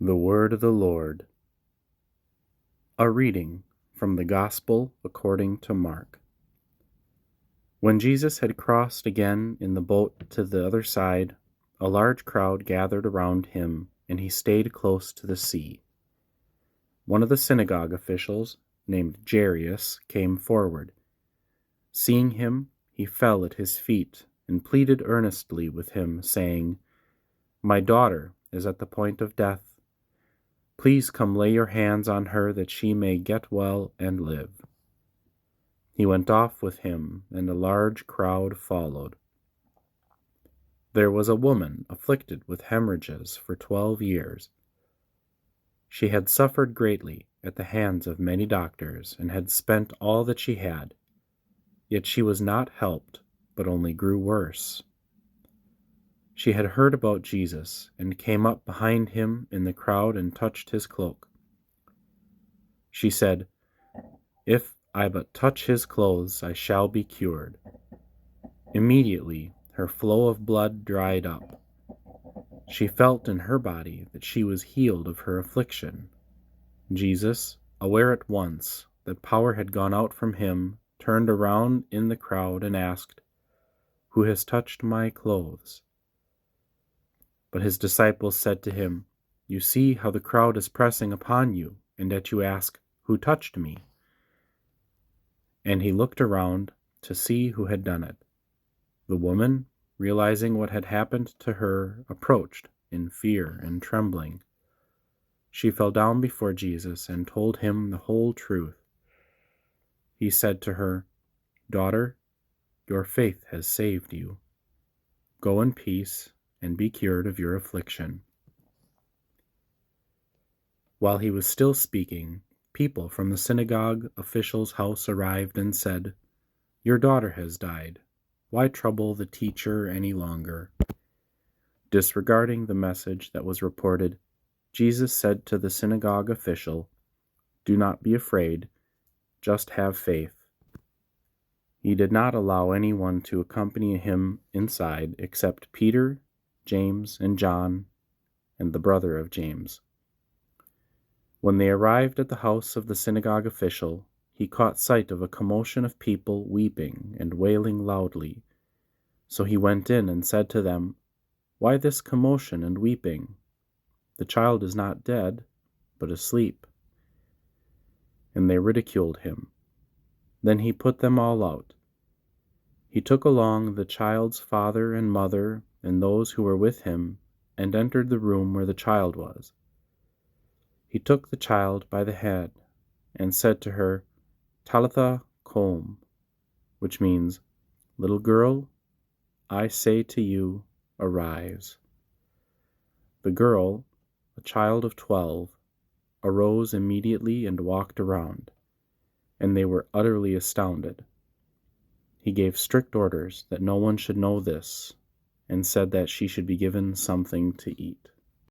The Word of the Lord. A reading from the Gospel according to Mark. When Jesus had crossed again in the boat to the other side, a large crowd gathered around him, and he stayed close to the sea. One of the synagogue officials, named Jairus, came forward. Seeing him, he fell at his feet and pleaded earnestly with him, saying, "My daughter is at the point of death. Please come lay your hands on her that she may get well and live." He went off with him, and a large crowd followed. There was a woman afflicted with hemorrhages for 12 years. She had suffered greatly at the hands of many doctors and had spent all that she had, yet she was not helped, but only grew worse. She had heard about Jesus and came up behind him in the crowd and touched his cloak. She said, "If I but touch his clothes, I shall be cured." Immediately her flow of blood dried up. She felt in her body that she was healed of her affliction. Jesus, aware at once that power had gone out from him, turned around in the crowd and asked, "Who has touched my clothes?" But his disciples said to him, "You see how the crowd is pressing upon you, and yet you ask, 'Who touched me?'" And he looked around to see who had done it. The woman, realizing what had happened to her, approached in fear and trembling. She fell down before Jesus and told him the whole truth. He said to her, "Daughter, your faith has saved you. Go in peace and be cured of your affliction." While he was still speaking, people from the synagogue official's house arrived and said, "Your daughter has died. Why trouble the teacher any longer?" Disregarding the message that was reported, Jesus said to the synagogue official, "Do not be afraid, just have faith." He did not allow anyone to accompany him inside except Peter, James, and John, and the brother of James. When they arrived at the house of the synagogue official, he caught sight of a commotion of people weeping and wailing loudly. So he went in and said to them, "Why this commotion and weeping? The child is not dead, but asleep." And they ridiculed him. Then he put them all out. He took along the child's father and mother and those who were with him, and entered the room where the child was. He took the child by the hand and said to her, "Talitha koum," which means, "Little girl, I say to you, arise." The girl, a child of 12, arose immediately and walked around, and they were utterly astounded. He gave strict orders that no one should know this, and said that she should be given something to eat.